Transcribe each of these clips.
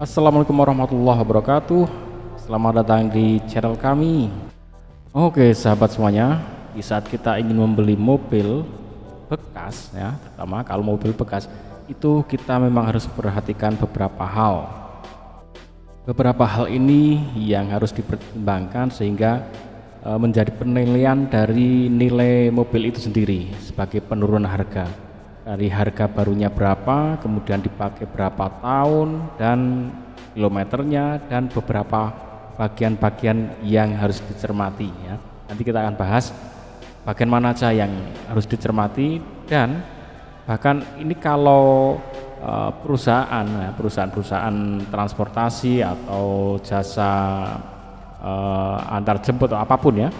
Assalamualaikum warahmatullahi wabarakatuh. Selamat datang di channel kami. Oke sahabat semuanya, di saat kita ingin membeli mobil bekas ya, terutama kalau mobil bekas itu kita memang harus perhatikan beberapa hal. Beberapa hal ini yang harus dipertimbangkan sehingga menjadi penilaian dari nilai mobil itu sendiri sebagai penurunan harga. Dari harga barunya berapa, kemudian dipakai berapa tahun dan kilometernya, dan beberapa bagian-bagian yang harus dicermati ya. Nanti kita akan bahas bagian mana aja yang harus dicermati, dan bahkan ini kalau perusahaan transportasi atau jasa antar jemput atau apapun ya,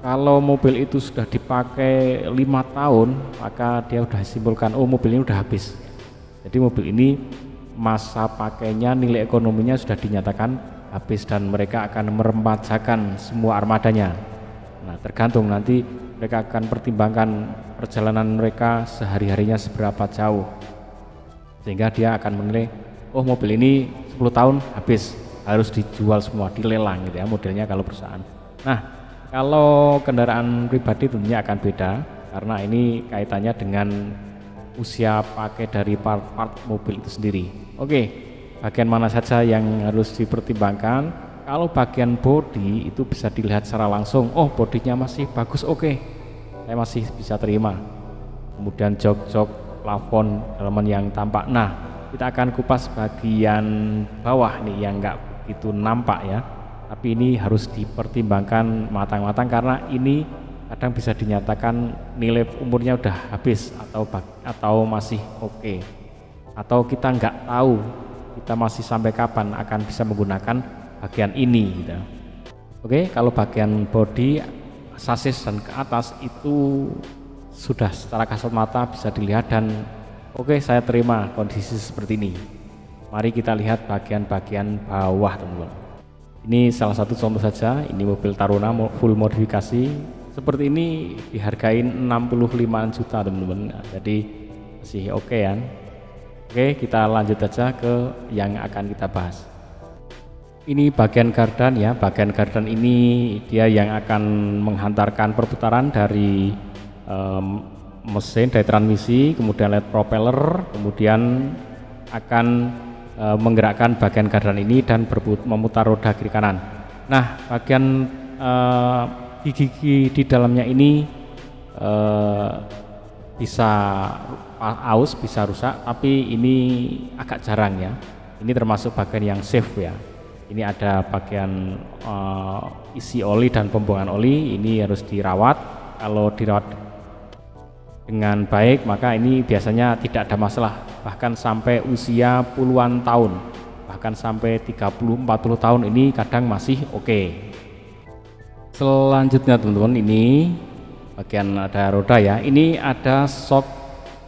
kalau mobil itu sudah dipakai 5 tahun, maka dia sudah simpulkan, oh mobil ini sudah habis. Jadi mobil ini masa pakainya, nilai ekonominya sudah dinyatakan habis, dan mereka akan meremajakan semua armadanya. Nah, tergantung nanti mereka akan pertimbangkan perjalanan mereka sehari-harinya seberapa jauh, sehingga dia akan menilai, oh mobil ini 10 tahun habis, harus dijual semua, dilelang gitu ya modelnya kalau perusahaan. Nah, kalau kendaraan pribadi tentunya akan beda, karena ini kaitannya dengan usia pakai dari part-part mobil itu sendiri. Oke, bagian mana saja yang harus dipertimbangkan? Kalau bagian bodi itu bisa dilihat secara langsung, oh bodinya masih bagus, oke, saya masih bisa terima. Kemudian jok-jok, plafon, elemen yang tampak. Nah, kita akan kupas bagian bawah nih yang enggak begitu nampak ya. Tapi ini harus dipertimbangkan matang-matang, karena ini kadang bisa dinyatakan nilai umurnya udah habis atau masih oke, atau kita nggak tahu kita masih sampai kapan akan bisa menggunakan bagian ini gitu. Oke, kalau bagian bodi, sasis dan ke atas itu sudah secara kasat mata bisa dilihat, dan oke, saya terima kondisi seperti ini. Mari kita lihat bagian-bagian bawah teman-teman. Ini salah satu contoh saja, ini mobil Taruna full modifikasi seperti ini, dihargain 65 juta teman-teman. Nah, jadi masih oke ya. Oke, kita lanjut aja ke yang akan kita bahas. Ini bagian gardan ya, bagian gardan ini dia yang akan menghantarkan perputaran dari mesin, dari transmisi, kemudian LED propeller, kemudian akan menggerakkan bagian gardan ini dan memutar roda kiri kanan. Nah, bagian gigi di dalamnya ini bisa aus, bisa rusak, tapi ini agak jarang ya. Ini termasuk bagian yang safe ya. Ini ada bagian isi oli dan pembuangan oli, ini harus dirawat. Kalau dirawat dengan baik maka ini biasanya tidak ada masalah, bahkan sampai usia puluhan tahun, bahkan sampai 30-40 tahun ini kadang masih oke. Selanjutnya teman-teman, ini bagian ada roda ya, ini ada shock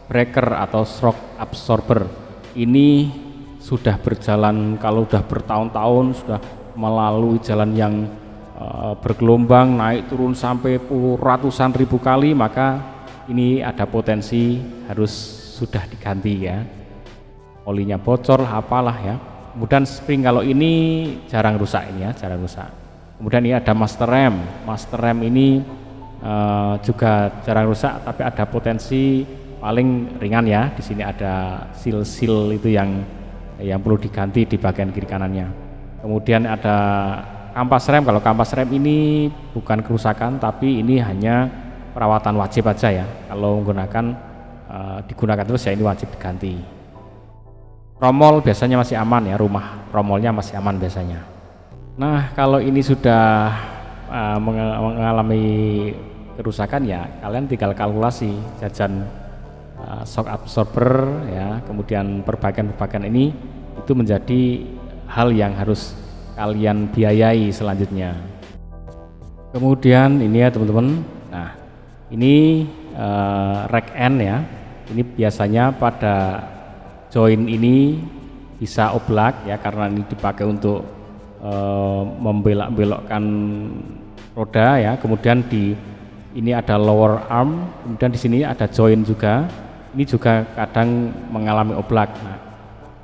breaker atau shock absorber. Ini sudah berjalan, kalau sudah bertahun-tahun, sudah melalui jalan yang bergelombang, naik turun sampai ratusan ribu kali, maka ini ada potensi harus sudah diganti ya, olinya bocor apalah ya. Kemudian spring kalau ini jarang rusak, ini ya jarang rusak. Kemudian ini ada master rem ini juga jarang rusak, tapi ada potensi paling ringan ya. Di sini ada seal itu yang perlu diganti di bagian kiri kanannya. Kemudian ada kampas rem, kalau kampas rem ini bukan kerusakan, tapi ini hanya perawatan wajib aja ya. Kalau menggunakan digunakan terus ya ini wajib diganti. Tromol biasanya masih aman ya, rumah tromolnya masih aman biasanya. Nah, kalau ini sudah mengalami kerusakan ya kalian tinggal kalkulasi jajan shock absorber ya, kemudian perbaikan ini itu menjadi hal yang harus kalian biayai selanjutnya. Kemudian ini ya teman-teman, nah ini rack end ya, ini biasanya pada join ini bisa oblak ya, karena ini dipakai untuk membelok-belokkan roda ya. Kemudian ini ada lower arm, kemudian di sini ada join juga, ini juga kadang mengalami oblak. Nah,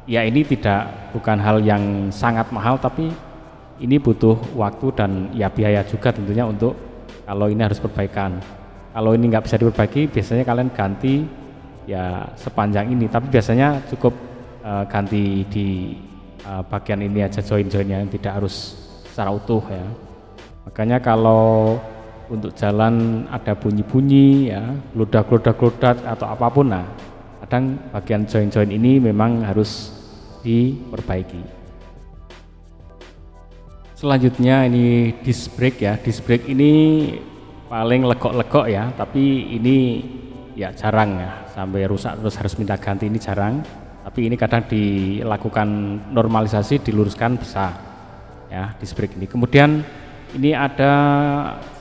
ya ini bukan hal yang sangat mahal, tapi ini butuh waktu dan ya biaya juga tentunya untuk kalau ini harus perbaikan. Kalau ini nggak bisa diperbaiki, biasanya kalian ganti ya sepanjang ini, tapi biasanya cukup ganti di bagian ini aja, join-joinnya, tidak harus secara utuh ya. Makanya kalau untuk jalan ada bunyi-bunyi ya, gludak atau apapun, nah kadang bagian join-join ini memang harus diperbaiki. Selanjutnya ini disc brake ya. Disc brake ini paling legok-legok ya, tapi ini ya jarang ya, sampai rusak terus harus minta ganti ini jarang. Tapi ini kadang dilakukan normalisasi, diluruskan bisa ya disc brake ini. Kemudian ini ada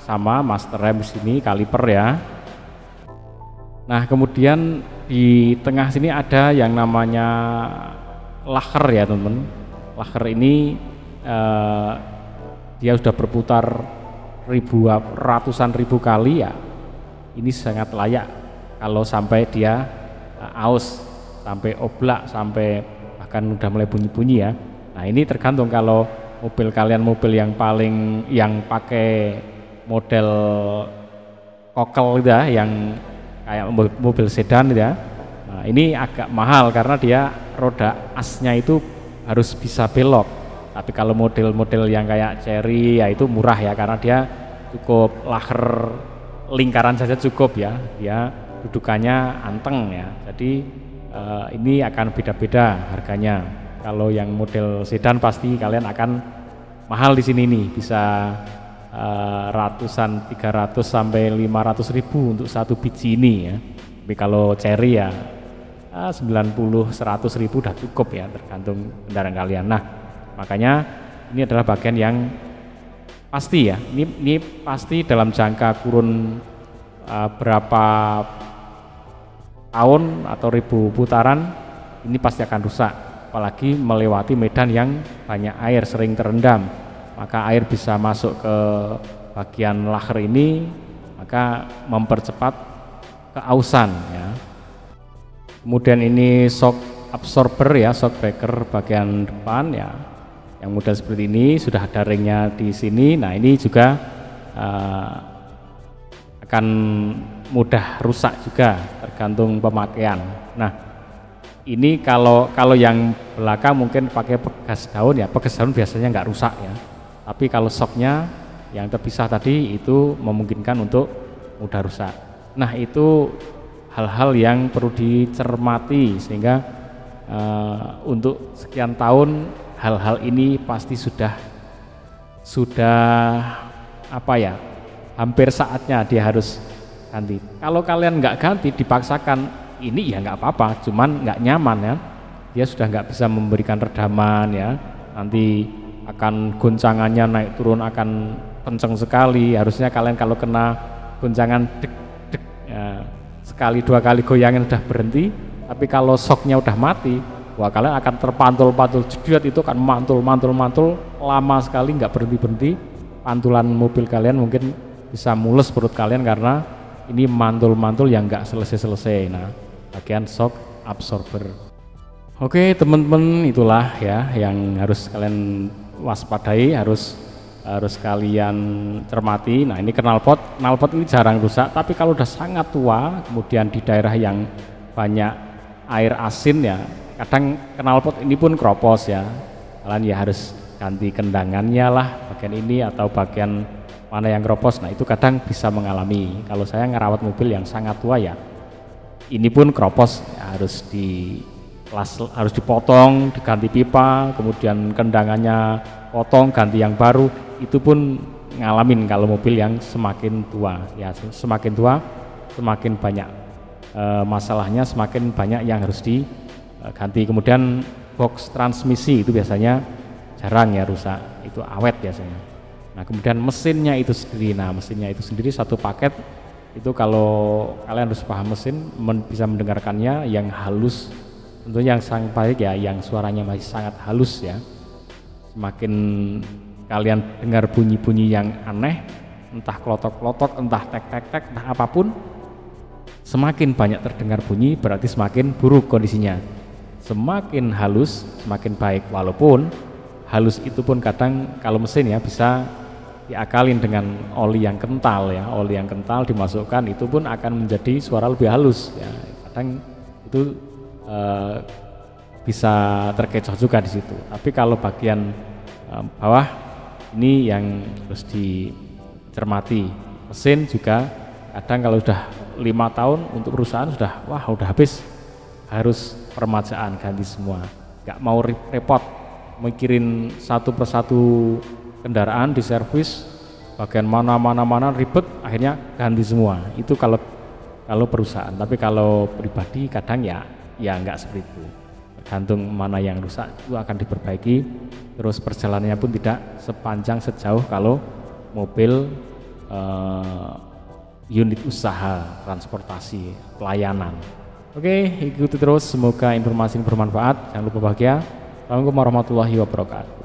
sama master rem sini, kaliper ya. Nah kemudian di tengah sini ada yang namanya laker ya teman-teman. Laker ini dia sudah berputar ratusan ribu kali ya. Ini sangat layak kalau sampai dia aus, sampai oblak, sampai bahkan udah mulai bunyi-bunyi ya. Nah ini tergantung, kalau mobil kalian mobil yang pakai model kokel ya, yang kayak mobil sedan ya. Nah ini agak mahal karena dia roda asnya itu harus bisa belok. Tapi kalau model-model yang kayak Cherry ya itu murah ya, karena dia cukup laker lingkaran saja cukup ya, dia dudukannya anteng ya. Jadi ini akan beda-beda harganya. Kalau yang model sedan pasti kalian akan mahal di sini nih, bisa ratusan, 300 sampai 500 ribu untuk satu biji ini ya. Tapi kalau Cherry ya 90-100 ribu udah cukup ya, tergantung kendaraan kalian. Nah makanya ini adalah bagian yang pasti ya, ini pasti dalam jangka kurun berapa tahun atau ribu putaran ini pasti akan rusak, apalagi melewati medan yang banyak air, sering terendam, maka air bisa masuk ke bagian laker ini, maka mempercepat keausan ya. Kemudian ini shock absorber ya, shock breaker bagian depan ya, yang model seperti ini sudah ada ringnya di sini. Nah ini juga akan mudah rusak juga, tergantung pemakaian. Nah ini kalau yang belakang mungkin pakai pegas daun ya, pegas daun biasanya nggak rusak ya, tapi kalau shocknya yang terpisah tadi itu memungkinkan untuk mudah rusak. Nah itu hal-hal yang perlu dicermati, sehingga untuk sekian tahun hal-hal ini pasti sudah apa ya, hampir saatnya dia harus ganti. Kalau kalian nggak ganti dipaksakan, ini ya nggak apa-apa, cuman nggak nyaman ya, dia sudah nggak bisa memberikan redaman ya, nanti akan goncangannya naik turun akan kenceng sekali. Harusnya kalian kalau kena goncangan dek dek ya, sekali dua kali goyangan udah berhenti, tapi kalau shocknya udah mati, wah kalian akan terpantul-pantul, jediat itu akan mantul lama sekali, nggak berhenti-berhenti. Pantulan mobil kalian mungkin bisa mulus perut kalian karena ini mantul-mantul yang nggak selesai-selesai. Nah bagian shock absorber. Oke teman-teman, itulah ya yang harus kalian waspadai, harus kalian cermati. Nah ini knalpot ini jarang rusak, tapi kalau udah sangat tua, kemudian di daerah yang banyak air asin ya, kadang knalpot ini pun kropos ya, kalian ya harus ganti kendangannya lah, bagian ini atau bagian mana yang kropos. Nah itu kadang bisa mengalami. Kalau saya ngerawat mobil yang sangat tua ya, ini pun kropos ya, harus dipotong, diganti pipa, kemudian kendangannya potong, ganti yang baru. Itu pun ngalamin kalau mobil yang semakin tua ya, semakin tua semakin banyak masalahnya, semakin banyak yang harus diganti. Kemudian box transmisi itu biasanya jarang ya rusak, itu awet biasanya. Nah kemudian mesinnya itu sendiri satu paket itu, kalau kalian harus paham mesin, bisa mendengarkannya yang halus, tentunya yang sangat baik ya, yang suaranya masih sangat halus ya. Semakin kalian dengar bunyi-bunyi yang aneh, entah klotok-klotok, entah tek-tek-tek, entah apapun, semakin banyak terdengar bunyi berarti semakin buruk kondisinya. semakin halus semakin baik, walaupun halus itu pun kadang kalau mesin ya bisa diakalin dengan oli yang kental ya, oli yang kental dimasukkan itu pun akan menjadi suara lebih halus ya, kadang itu bisa terkecoh juga di situ. Tapi kalau bagian bawah ini yang harus dicermati. Mesin juga kadang kalau sudah 5 tahun untuk perusahaan udah habis, harus permajaan ganti semua, nggak mau repot mikirin satu persatu kendaraan di servis bagian mana ribet, akhirnya ganti semua. Itu kalau perusahaan. Tapi kalau pribadi kadang ya nggak seperti itu, tergantung mana yang rusak itu akan diperbaiki, terus perjalanannya pun tidak sepanjang sejauh kalau mobil unit usaha transportasi pelayanan. Oke, ikuti terus, semoga informasi bermanfaat. Jangan lupa bahagia. Assalamualaikum warahmatullahi wabarakatuh.